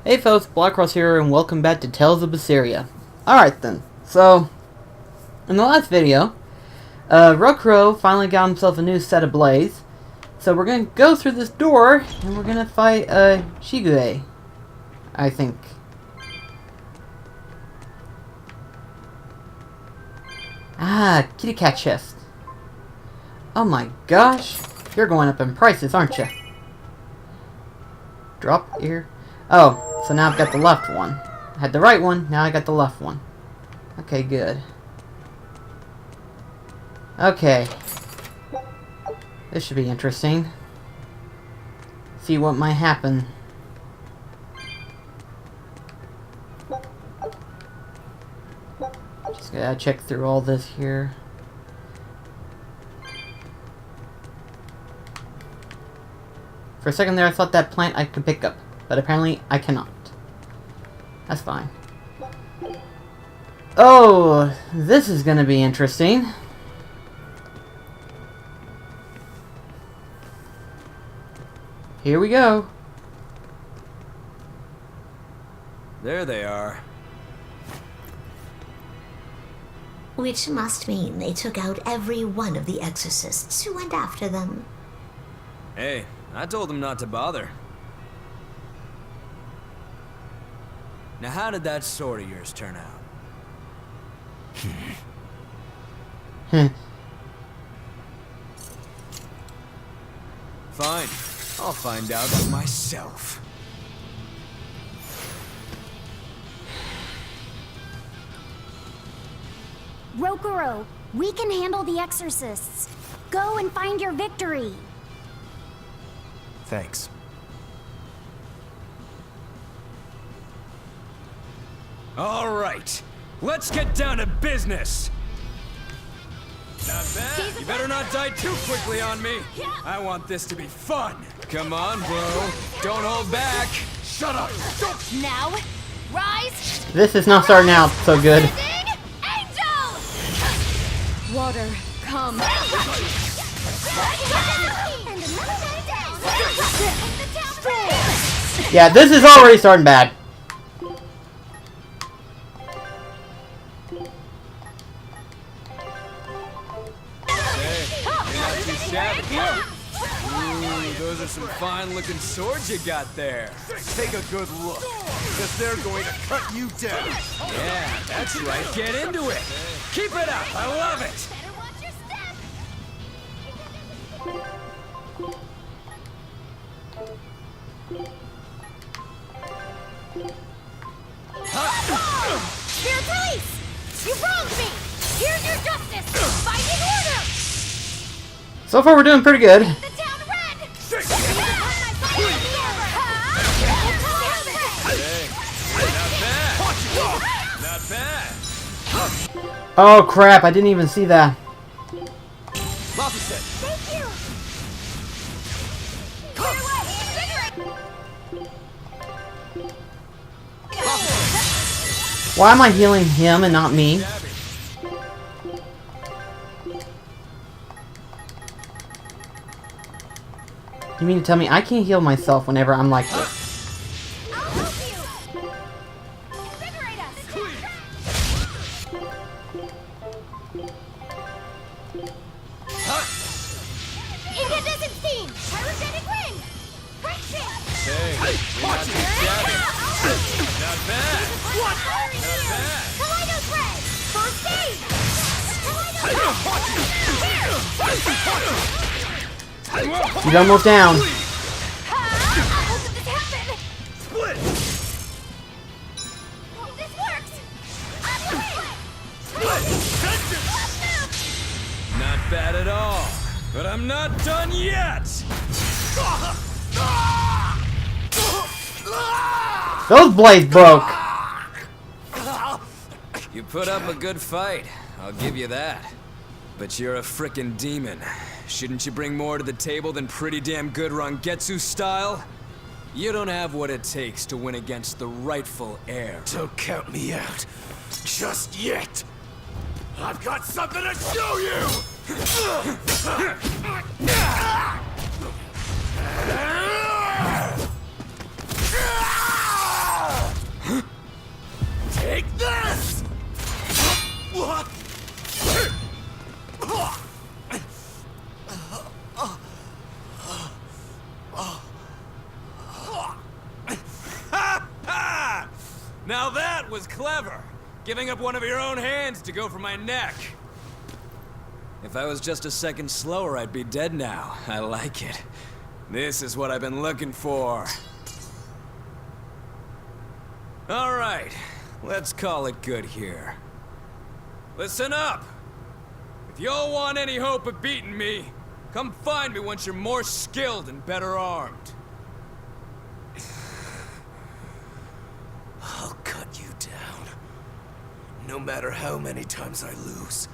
Hey folks, BlackCross here, and welcome back to Tales of Berseria. Alright then, so, in the last video, Rokuro finally got himself a new set of blades. So we're gonna go through this door, and we're gonna fight, Shigue, I think. Ah, kitty cat chest. Oh my gosh, you're going up in prices, aren't you? Drop here. Oh, so now I've got the left one. I had the right one, now I got the left one. Okay, good. Okay. This should be interesting. See what might happen. Just gotta check through all this here. For a second there I thought that plant I could pick up. But apparently, I cannot. That's fine. Oh, this is gonna be interesting. Here we go. There they are. Which must mean they took out every one of the exorcists who went after them. Hey, I told them not to bother. Now how did that sword of yours turn out? Fine. I'll find out for myself. Rokuro, we can handle the exorcists. Go and find your victory. Thanks. All right, let's get down to business. Not bad. You better not die too quickly on me. I want this to be fun. Come on, bro. Don't hold back. Shut up. Don't. Now, rise. This is not starting out so good. Angel! Water, come. Yeah, this is already starting bad. Ooh, those are some fine-looking swords you got there. Take a good look, because they're going to cut you down. Yeah, that's right. Get into it. Keep it up. I love it. Better watch your step. Spirit police! You wronged me! Here's your justice! Fighting order! So far we're doing pretty good. The town red! Not bad. Oh crap, I didn't even see that. Thank you! Why am I healing him and not me? You mean to tell me I can't heal myself whenever I'm like this? I'll help you! Invigorate us! Incandescent steam! Pyrogenic wind! Friction! Hey, you're not too shabby. Not bad. What? Not bad. Kaleido spray! First aid! He's almost down. How did this happen? Split. This works! Not bad at all. But I'm not done yet. Those blades broke. You put up a good fight. I'll give you that. But you're a frickin' demon. Shouldn't you bring more to the table than pretty damn good Rangetsu style? You don't have what it takes to win against the rightful heir. Don't count me out. Just yet. I've got something to show you! Now that was clever! Giving up one of your own hands to go for my neck. If I was just a second slower, I'd be dead now. I like it. This is what I've been looking for. Alright, let's call it good here. Listen up! If y'all want any hope of beating me, come find me once you're more skilled and better armed. I'll cut you down. No matter how many times I lose.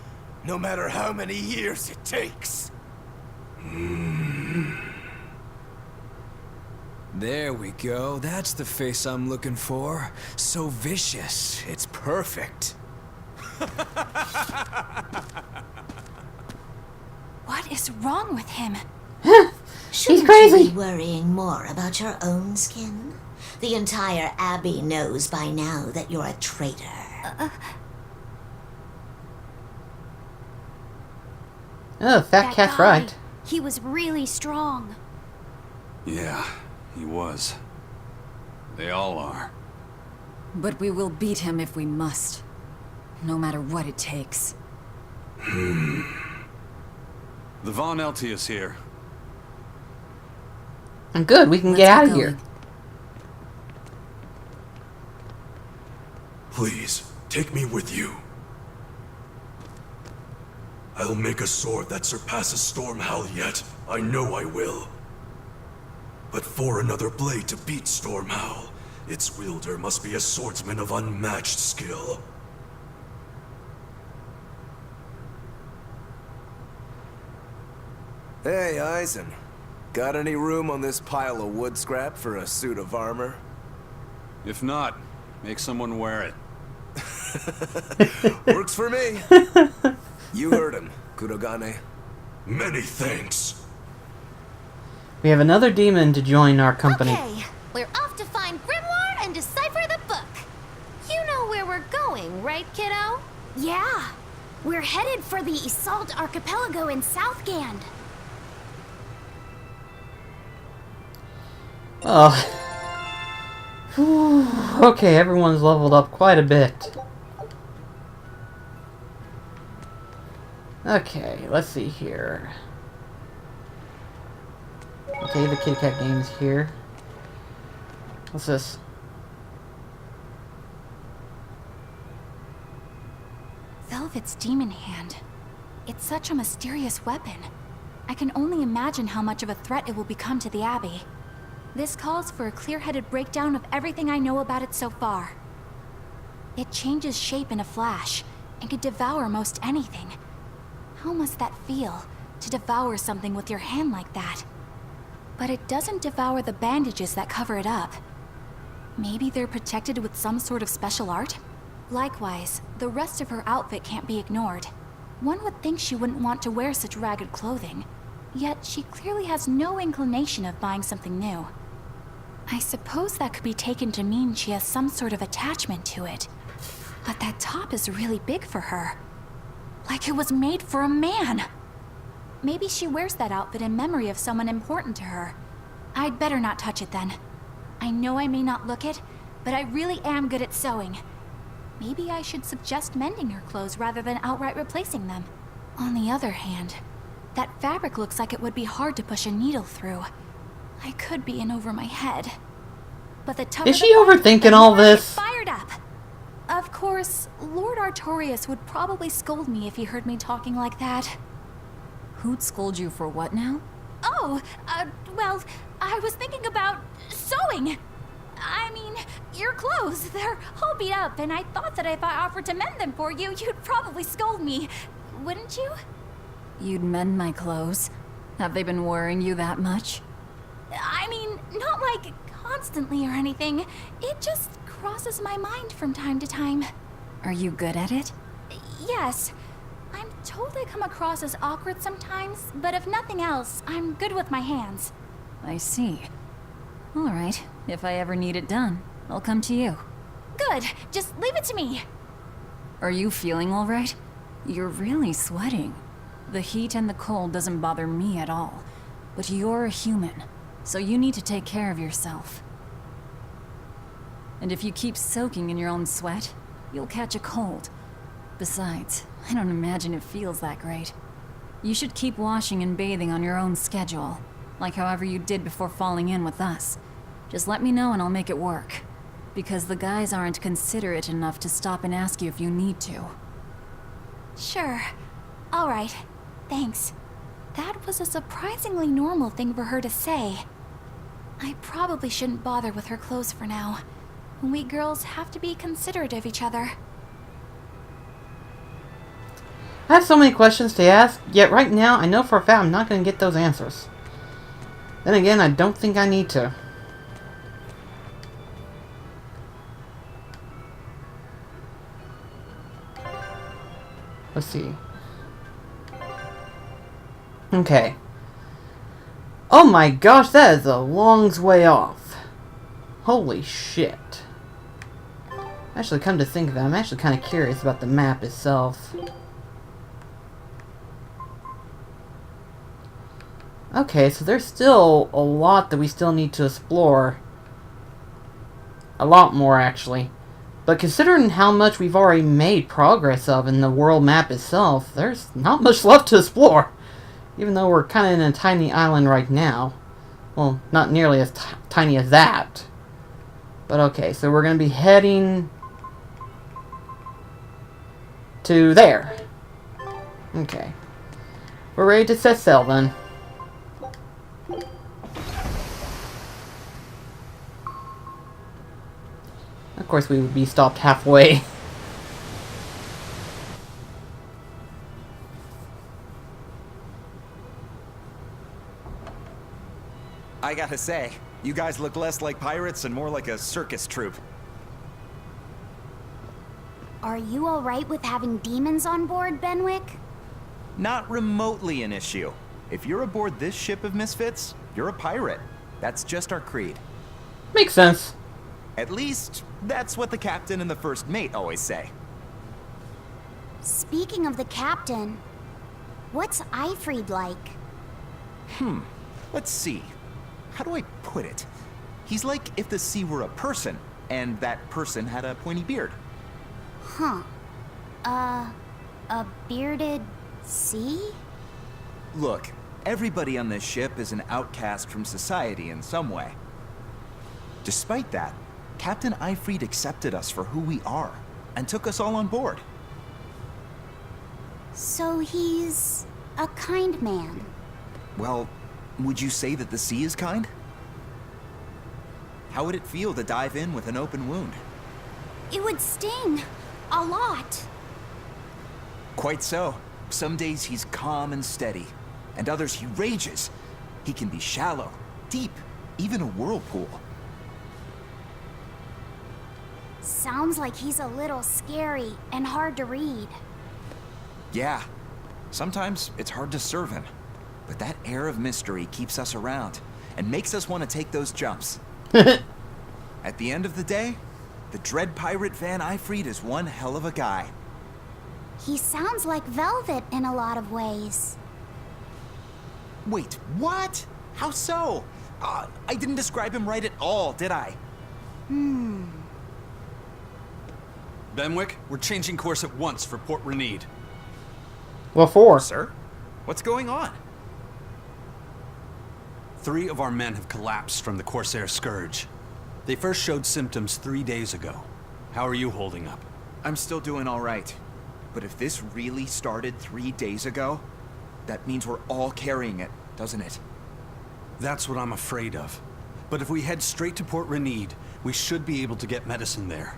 No matter how many years it takes. There we go. That's the face I'm looking for. So vicious. It's perfect. What is wrong with him? Shouldn't crazy. you be worrying more about your own skin? The entire Abbey knows by now that you're a traitor. Oh, fat That cat's guy, right. He was really strong. Yeah, he was. They all are. But we will beat him if we must. No matter what it takes. The Von Eltius here. I'm good. We can Let's get out of going. here. Please, take me with you. I'll make a sword that surpasses Stormhowl yet. I know I will. But for another blade to beat Stormhowl, its wielder must be a swordsman of unmatched skill. Hey, Eisen. Got any room on this pile of wood scrap for a suit of armor? If not, make someone wear it. Works for me. You heard him, Kurogane. Many thanks. We have another demon to join our company. Okay, we're off to find Grimoire and decipher the book. You know where we're going, right, kiddo? Yeah. We're headed for the Isolde Archipelago in Southgand. Oh. Whew. Okay, everyone's leveled up quite a bit. Okay, let's see here. Okay, the Kit Kat game's here. What's this? Velvet's demon hand. It's such a mysterious weapon. I can only imagine how much of a threat it will become to the Abbey. This calls for a clear-headed breakdown of everything I know about it so far. It changes shape in a flash, and can devour most anything. How must that feel, to devour something with your hand like that? But it doesn't devour the bandages that cover it up. Maybe they're protected with some sort of special art? Likewise, the rest of her outfit can't be ignored. One would think she wouldn't want to wear such ragged clothing, yet she clearly has no inclination of buying something new. I suppose that could be taken to mean she has some sort of attachment to it. But that top is really big for her. Like it was made for a man. Maybe she wears that outfit in memory of someone important to her. I'd better not touch it then. I know I may not look it, but I really am good at sewing. Maybe I should suggest mending her clothes rather than outright replacing them. On the other hand, that fabric looks like it would be hard to push a needle through. I could be in over my head. But the tug Is of the she boat, overthinking the all more I get this? Fired up. Of course, Lord Artorias would probably scold me if he heard me talking like that. Who'd scold you for what now? Oh, well, I was thinking about sewing. I mean, your clothes, they're all beat up, and I thought that if I offered to mend them for you, you'd probably scold me. Wouldn't you? You'd mend my clothes? Have they been worrying you that much? I mean, not like constantly or anything. It just crosses my mind from time to time. Are you good at it? Yes. I'm told I come across as awkward sometimes, but if nothing else, I'm good with my hands. I see. All right, if I ever need it done, I'll come to you. Good, just leave it to me. Are you feeling all right? You're really sweating. The heat and the cold doesn't bother me at all. But you're a human, so you need to take care of yourself. And if you keep soaking in your own sweat, you'll catch a cold. Besides, I don't imagine it feels that great. You should keep washing and bathing on your own schedule, like however you did before falling in with us. Just let me know and I'll make it work. Because the guys aren't considerate enough to stop and ask you if you need to. Sure. All right. Thanks. That was a surprisingly normal thing for her to say. I probably shouldn't bother with her clothes for now. We girls have to be considerate of each other. I have so many questions to ask, yet right now I know for a fact I'm not going to get those answers. Then again, I don't think I need to. Let's see. Okay. Oh my gosh, that is a long way off. Holy shit. Actually, come to think of it, I'm actually kind of curious about the map itself. Okay, so there's still a lot that we still need to explore. A lot more, actually. But considering how much we've already made progress of in the world map itself, there's not much left to explore. Even though we're kind of in a tiny island right now. Well, not nearly as tiny as that. But okay, so we're going to be heading to there. Okay. We're ready to set sail then. Of course, we would be stopped halfway. I gotta say, you guys look less like pirates and more like a circus troupe. Are you alright with having demons on board, Benwick? Not remotely an issue. If you're aboard this ship of misfits, you're a pirate. That's just our creed. Makes sense. At least, that's what the captain and the first mate always say. Speaking of the captain, what's Eifried like? Let's see. How do I put it? He's like if the sea were a person, and that person had a pointy beard. Huh. A bearded sea? Look, everybody on this ship is an outcast from society in some way. Despite that, Captain Eifried accepted us for who we are, and took us all on board. So he's a kind man. Well, would you say that the sea is kind? How would it feel to dive in with an open wound? It would sting. A lot. Quite so. Some days he's calm and steady, and others he rages. He can be shallow, deep, even a whirlpool. Sounds like he's a little scary and hard to read. Yeah. Sometimes it's hard to serve him. But that air of mystery keeps us around, and makes us want to take those jumps. At the end of the day, the dread pirate Van Eifried is one hell of a guy. He sounds like Velvet in a lot of ways. Wait, what? How so? I didn't describe him right at all, did I? Benwick, we're changing course at once for Port Renede. What for? Sir? What's going on? 3 of our men have collapsed from the Corsair Scourge. They first showed symptoms 3 days ago. How are you holding up? I'm still doing all right. But if this really started 3 days ago, that means we're all carrying it, doesn't it? That's what I'm afraid of. But if we head straight to Port Renede, we should be able to get medicine there.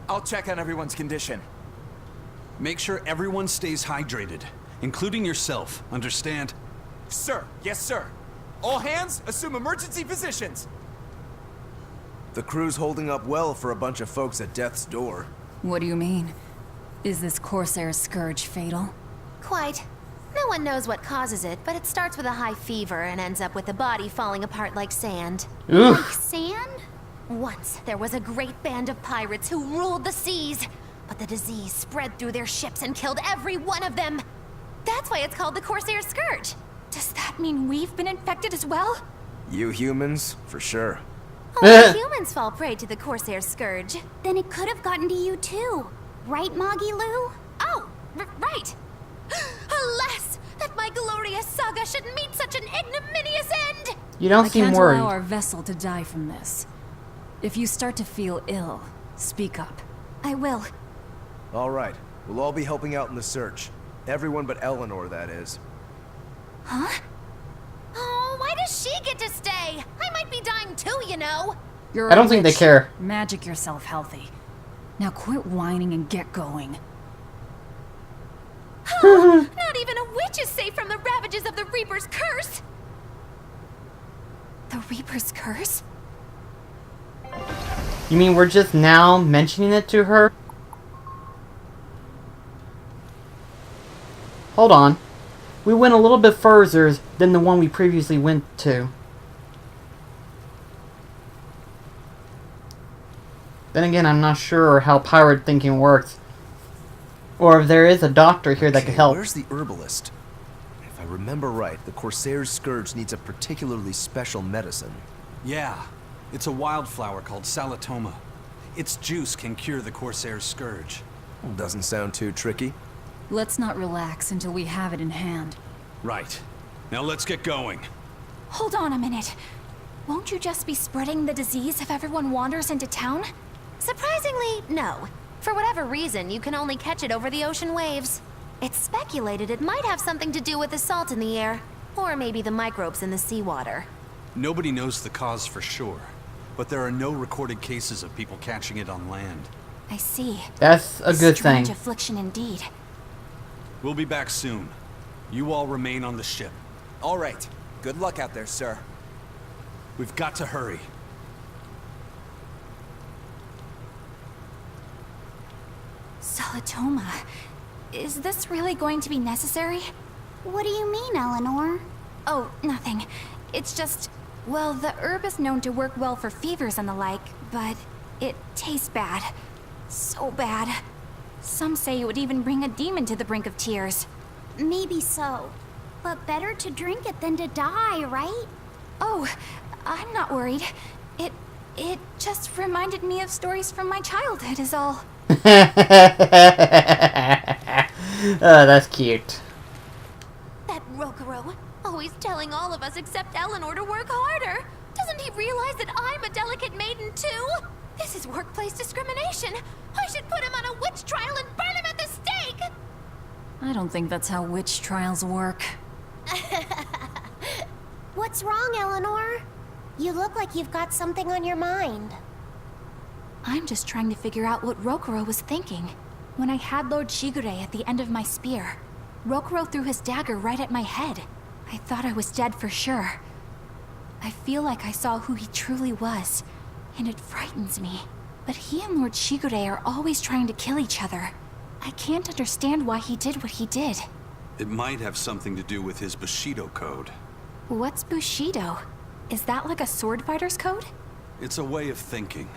I'll check on everyone's condition. Make sure everyone stays hydrated, including yourself, understand? Sir, yes sir. All hands, assume emergency positions. The crew's holding up well for a bunch of folks at death's door. What do you mean? Is this Corsair Scourge fatal? Quite. No one knows what causes it, but it starts with a high fever and ends up with the body falling apart like sand. Oof. Like sand? Once, there was a great band of pirates who ruled the seas, but the disease spread through their ships and killed every one of them. That's why it's called the Corsair Scourge. Does that mean we've been infected as well? You humans, for sure. Only humans fall prey to the Corsair Scourge. Then it could have gotten to you too. Right, Moggy Lou? Oh, right. Alas, that my glorious saga should meet such an ignominious end. You don't I seem can't worried. allow our vessel to die from this. If you start to feel ill, speak up. I will. All right, we'll all be helping out in the search. Everyone but Eleanor, that is. Huh? Oh, why does she get to stay? I might be dying too, you know. You're I don't a think they witch. care. Magic yourself healthy. Now quit whining and get going. Not even a witch is safe from the ravages of the Reaper's curse. The Reaper's curse? You mean we're just now mentioning it to her? Hold on. We went a little bit further than the one we previously went to. Then again, I'm not sure how pirate thinking works. Or if there is a doctor here that could help. Where's the herbalist? If I remember right, the Corsair's Scourge needs a particularly special medicine. Yeah, it's a wildflower called Toma. Its juice can cure the Corsair's Scourge. Doesn't sound too tricky. Let's not relax until we have it in hand. Right. Now let's get going. Hold on a minute. Won't you just be spreading the disease if everyone wanders into town? Surprisingly, no. For whatever reason, you can only catch it over the ocean waves. It's speculated it might have something to do with the salt in the air, or maybe the microbes in the seawater. Nobody knows the cause for sure, but there are no recorded cases of people catching it on land. I see. That's a good Strange thing. affliction indeed. We'll be back soon. You all remain on the ship. All right. Good luck out there, sir. We've got to hurry. Toma. Is this really going to be necessary? What do you mean, Eleanor? Oh, nothing. It's just, well, the herb is known to work well for fevers and the like, but it tastes bad. So bad. Some say it would even bring a demon to the brink of tears. Maybe so. But better to drink it than to die, right? Oh, I'm not worried. It just reminded me of stories from my childhood is all. Oh, that's cute. That Rokuro, always telling all of us except Eleanor to work harder. Doesn't he realize that I'm a delicate maiden too? This is workplace discrimination. I should put him on a witch trial and burn him at the stake! I don't think that's how witch trials work. What's wrong, Eleanor? You look like you've got something on your mind. I'm just trying to figure out what Rokuro was thinking. When I had Lord Shigure at the end of my spear, Rokuro threw his dagger right at my head. I thought I was dead for sure. I feel like I saw who he truly was, and it frightens me. But he and Lord Shigure are always trying to kill each other. I can't understand why he did what he did. It might have something to do with his Bushido code. What's Bushido? Is that like a sword fighter's code? It's a way of thinking.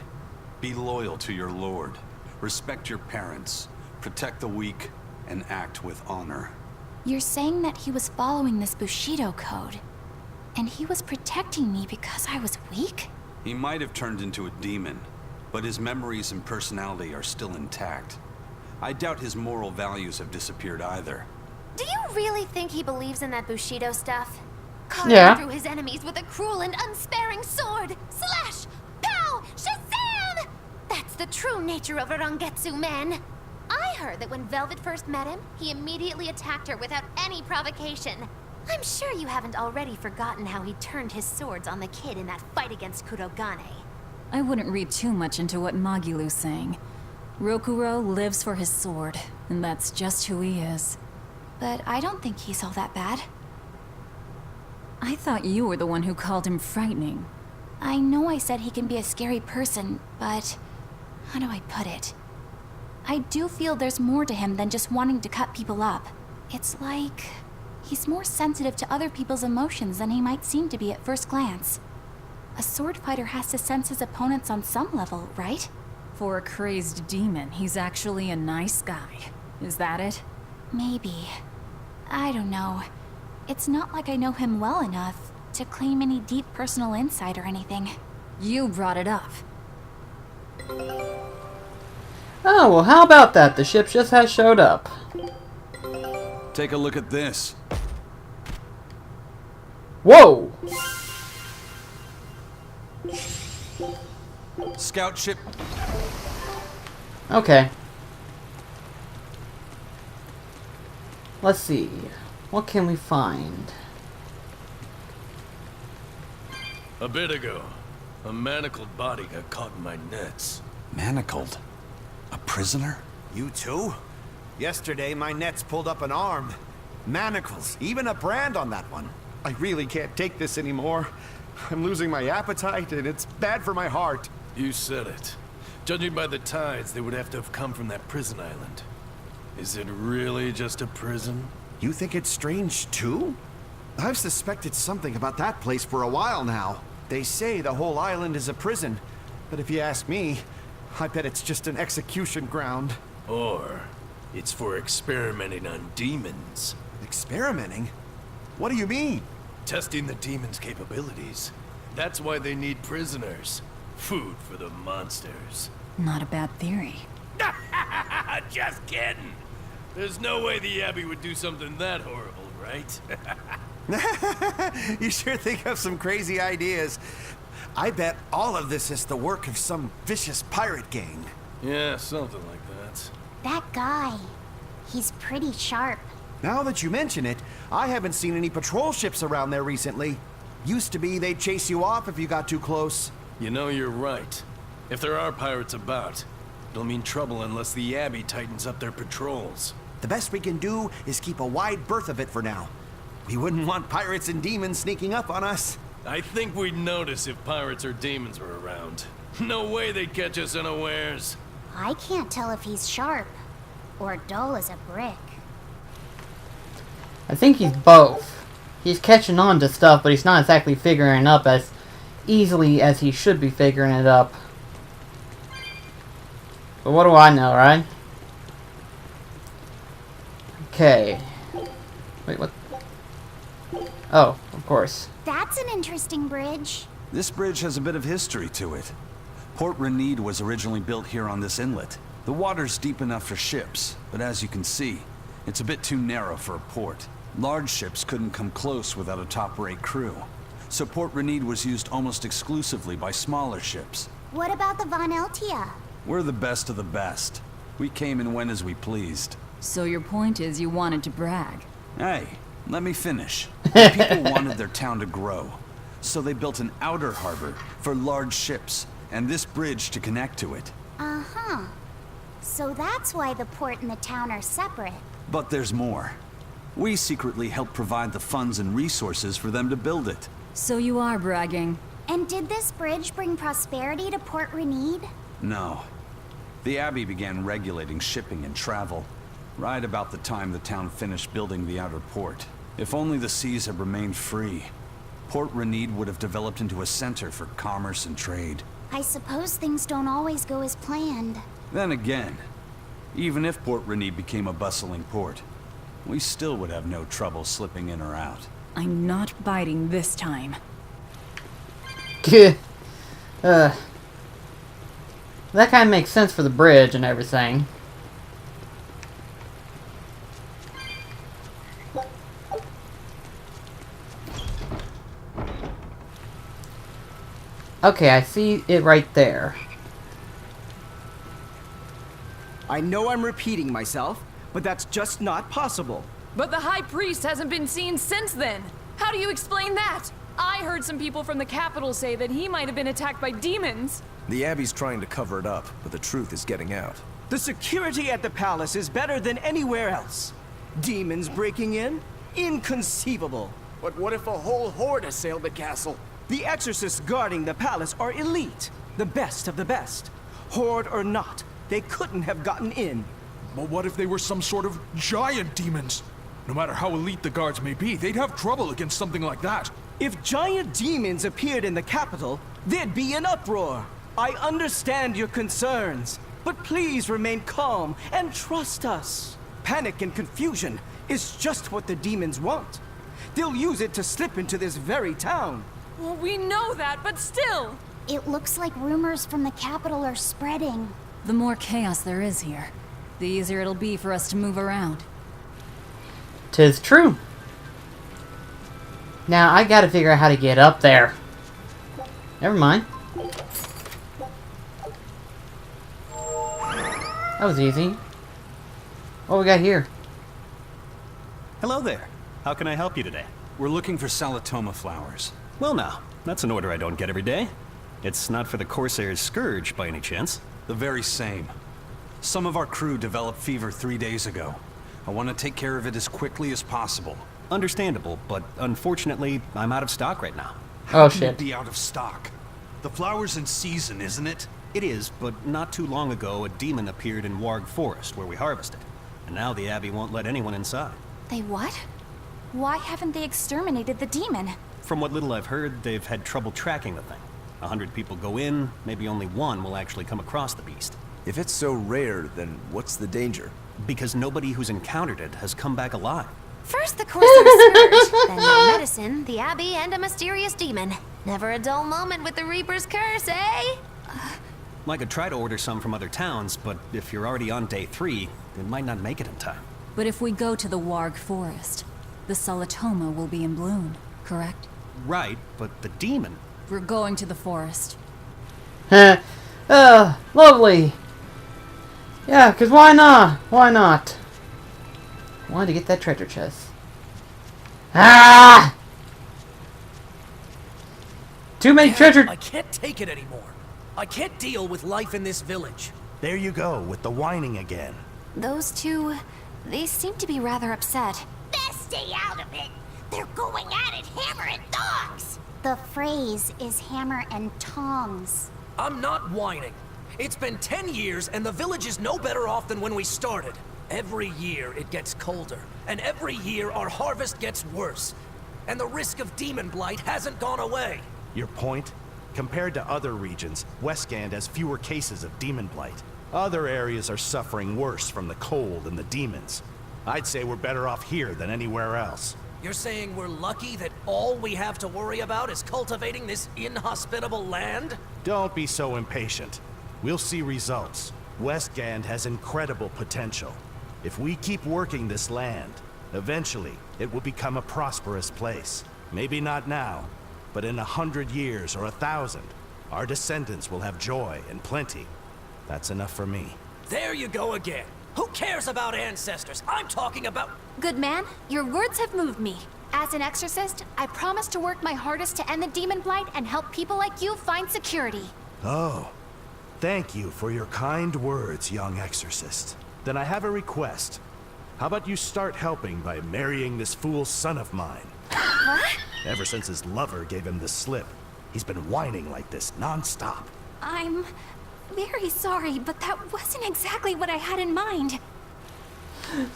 Be loyal to your lord. Respect your parents. Protect the weak, and act with honor. You're saying that he was following this Bushido code, and he was protecting me because I was weak? He might have turned into a demon, but his memories and personality are still intact. I doubt his moral values have disappeared either. Do you really think he believes in that Bushido stuff? Carving Yeah. through his enemies with a cruel and unsparing sword! Slash! Pow! Shazam! That's the true nature of a Rangetsu man! I heard that when Velvet first met him, he immediately attacked her without any provocation. I'm sure you haven't already forgotten how he turned his swords on the kid in that fight against Kurogane. I wouldn't read too much into what Magilu's saying. Rokuro lives for his sword, and that's just who he is. But I don't think he's all that bad. I thought you were the one who called him frightening. I know I said he can be a scary person, but how do I put it? I do feel there's more to him than just wanting to cut people up. It's like he's more sensitive to other people's emotions than he might seem to be at first glance. A sword fighter has to sense his opponents on some level, right? For a crazed demon, he's actually a nice guy. Is that it? Maybe. I don't know. It's not like I know him well enough to claim any deep personal insight or anything. You brought it up. Oh, well, how about that? The ship just has showed up. Take a look at this. Whoa! Scout ship. Okay. Let's see. What can we find? A bit ago, a manacled body got caught in my nets. Manacled? A prisoner? You too? Yesterday, my nets pulled up an arm. Manacles, even a brand on that one. I really can't take this anymore. I'm losing my appetite, and it's bad for my heart. You said it. Judging by the tides, they would have to have come from that prison island. Is it really just a prison? You think it's strange, too? I've suspected something about that place for a while now. They say the whole island is a prison, but if you ask me, I bet it's just an execution ground. Or it's for experimenting on demons. Experimenting? What do you mean? Testing the demons' capabilities. That's why they need prisoners. Food for the monsters. Not a bad theory. Just kidding. There's no way the Abbey would do something that horrible, right? You sure think of some crazy ideas. I bet all of this is the work of some vicious pirate gang. Yeah, something like that. That guy. He's pretty sharp. Now that you mention it, I haven't seen any patrol ships around there recently. Used to be they'd chase you off if you got too close. You know, you're right. If there are pirates about, it'll mean trouble unless the Abbey tightens up their patrols. The best we can do is keep a wide berth of it for now. We wouldn't want pirates and demons sneaking up on us. I think we'd notice if pirates or demons were around. No way they'd catch us unawares. I can't tell if he's sharp or dull as a brick. I think he's both. He's catching on to stuff, but he's not exactly figuring it up as easily as he should be figuring it up. But what do I know, right? Okay. Wait, what? Oh, of course. That's an interesting bridge. This bridge has a bit of history to it. Port Renede was originally built here on this inlet. The water's deep enough for ships, but as you can see, it's a bit too narrow for a port. Large ships couldn't come close without a top-rate crew. So Port Renede was used almost exclusively by smaller ships. What about the Von Eltia? We're the best of the best. We came and went as we pleased. So your point is you wanted to brag? Hey, let me finish. People wanted their town to grow, so they built an outer harbor for large ships, and this bridge to connect to it. Uh-huh. So that's why the port and the town are separate. But there's more. We secretly helped provide the funds and resources for them to build it. So you are bragging. And did this bridge bring prosperity to Port Renede? No. The Abbey began regulating shipping and travel, right about the time the town finished building the outer port. If only the seas had remained free, Port Renede would have developed into a center for commerce and trade. I suppose things don't always go as planned. Then again, even if Port Renede became a bustling port, we still would have no trouble slipping in or out. I'm not biting this time. That kind of makes sense for the bridge and everything. Okay, I see it right there. I know I'm repeating myself, but that's just not possible. But the High Priest hasn't been seen since then. How do you explain that? I heard some people from the capital say that he might have been attacked by demons. The Abbey's trying to cover it up, but the truth is getting out. The security at the palace is better than anywhere else. Demons breaking in? Inconceivable. But what if a whole horde assailed the castle? The exorcists guarding the palace are elite, the best of the best. Horde or not, they couldn't have gotten in. But what if they were some sort of giant demons? No matter how elite the guards may be, they'd have trouble against something like that. If giant demons appeared in the capital, there'd be an uproar. I understand your concerns, but please remain calm and trust us. Panic and confusion is just what the demons want. They'll use it to slip into this very town. Well, we know that, but still. It looks like rumors from the capital are spreading. The more chaos there is here, the easier it'll be for us to move around. 'Tis true. Now, I gotta figure out how to get up there. Never mind. That was easy. What we got here? Hello there. How can I help you today? We're looking for Toma flowers. Well now, that's an order I don't get every day. It's not for the Corsair's Scourge, by any chance. The very same. Some of our crew developed fever 3 days ago. I want to take care of it as quickly as possible. Understandable, but unfortunately, I'm out of stock right now. Oh How can shit. it be out of stock? The flower's in season, isn't it? It is, but not too long ago, a demon appeared in Warg Forest, where we harvested. And now the Abbey won't let anyone inside. They what? Why haven't they exterminated the demon? From what little I've heard, they've had trouble tracking the thing. 100 people go in, maybe only one will actually come across the beast. If it's so rare, then what's the danger? Because nobody who's encountered it has come back alive. First the Corsair's Scourge, then no medicine, the Abbey, and a mysterious demon. Never a dull moment with the Reaper's Curse, eh? I could try to order some from other towns, but if you're already on day 3, it might not make it in time. But if we go to the Warg Forest, the Toma will be in bloom, correct? Right, but the demon... We're going to the forest. Lovely. Yeah, because why not? Why not? Wanted to get that treasure chest. Ah! Too many treasure... I can't take it anymore. I can't deal with life in this village. There you go, with the whining again. Those two, they seem to be rather upset. Best stay out of it. They're going at it hammer and tongs. The phrase is hammer and tongs. I'm not whining. It's been 10 years and the village is no better off than when we started. Every year it gets colder, and every year our harvest gets worse. And the risk of demon blight hasn't gone away. Your point? Compared to other regions, Westgand has fewer cases of demon blight. Other areas are suffering worse from the cold and the demons. I'd say we're better off here than anywhere else. You're saying we're lucky that all we have to worry about is cultivating this inhospitable land? Don't be so impatient. We'll see results. Westgand has incredible potential. If we keep working this land, eventually it will become a prosperous place. Maybe not now, but in 100 years or 1,000, our descendants will have joy and plenty. That's enough for me. There you go again. Who cares about ancestors? I'm talking about... Good man, your words have moved me. As an exorcist, I promise to work my hardest to end the demon blight and help people like you find security. Oh, thank you for your kind words, young exorcist. Then I have a request. How about you start helping by marrying this fool son of mine? What? Ever since his lover gave him the slip, he's been whining like this non-stop. I'm very sorry, but that wasn't exactly what I had in mind.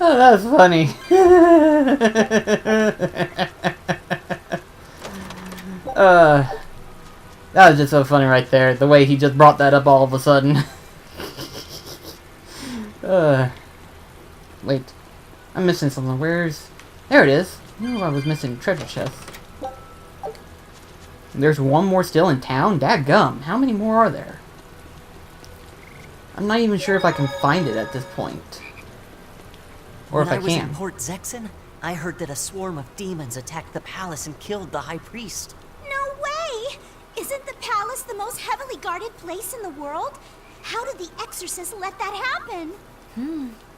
Oh, that's funny. That was just so funny right there. The way he just brought that up all of a sudden. Wait. I'm missing something. Where's... There it is. I knew I was missing a treasure chest. There's one more still in town? Dadgum. How many more are there? I'm not even sure if I can find it at this point. Or if I When I was can. in Port Zexen, I heard that a swarm of demons attacked the palace and killed the High Priest. No way! Isn't the palace the most heavily guarded place in the world? How did the exorcist let that happen?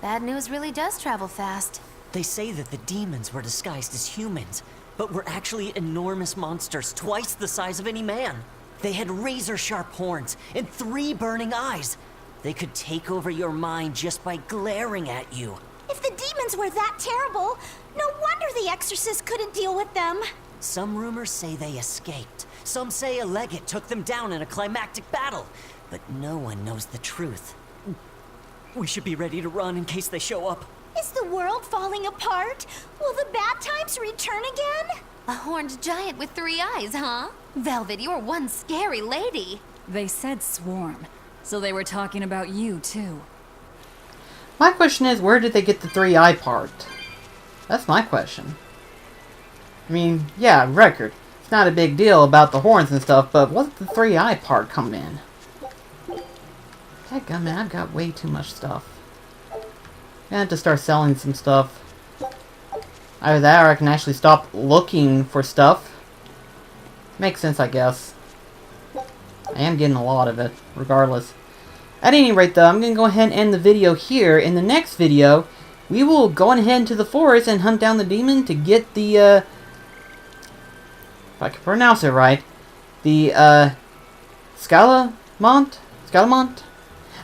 Bad news really does travel fast. They say that the demons were disguised as humans, but were actually enormous monsters, twice the size of any man. They had razor-sharp horns and 3 burning eyes. They could take over your mind just by glaring at you. If the demons were that terrible, no wonder the exorcist couldn't deal with them. Some rumors say they escaped. Some say a legate took them down in a climactic battle. But no one knows the truth. We should be ready to run in case they show up. Is the world falling apart? Will the bad times return again? A horned giant with 3 eyes, huh? Velvet, you're one scary lady. They said swarm, so they were talking about you, too. My question is, where did they get the 3-eye part? That's my question. I mean, yeah, record. It's not a big deal about the horns and stuff, but what's the 3-eye part come in? Dadgummit, I've got way too much stuff. I have to start selling some stuff. Either that or I can actually stop looking for stuff. Makes sense, I guess. I am getting a lot of it, regardless. At any rate, though, I'm going to go ahead and end the video here. In the next video, we will go ahead into the forest and hunt down the demon to get the, if I can pronounce it right, the, Scalamont? Scalamont?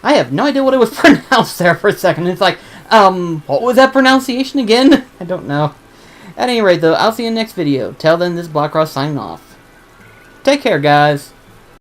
I have no idea what it was pronounced there for a second. It's like, what was that pronunciation again? I don't know. At any rate, though, I'll see you in the next video. Till then, this is BlackCross signing off. Take care, guys.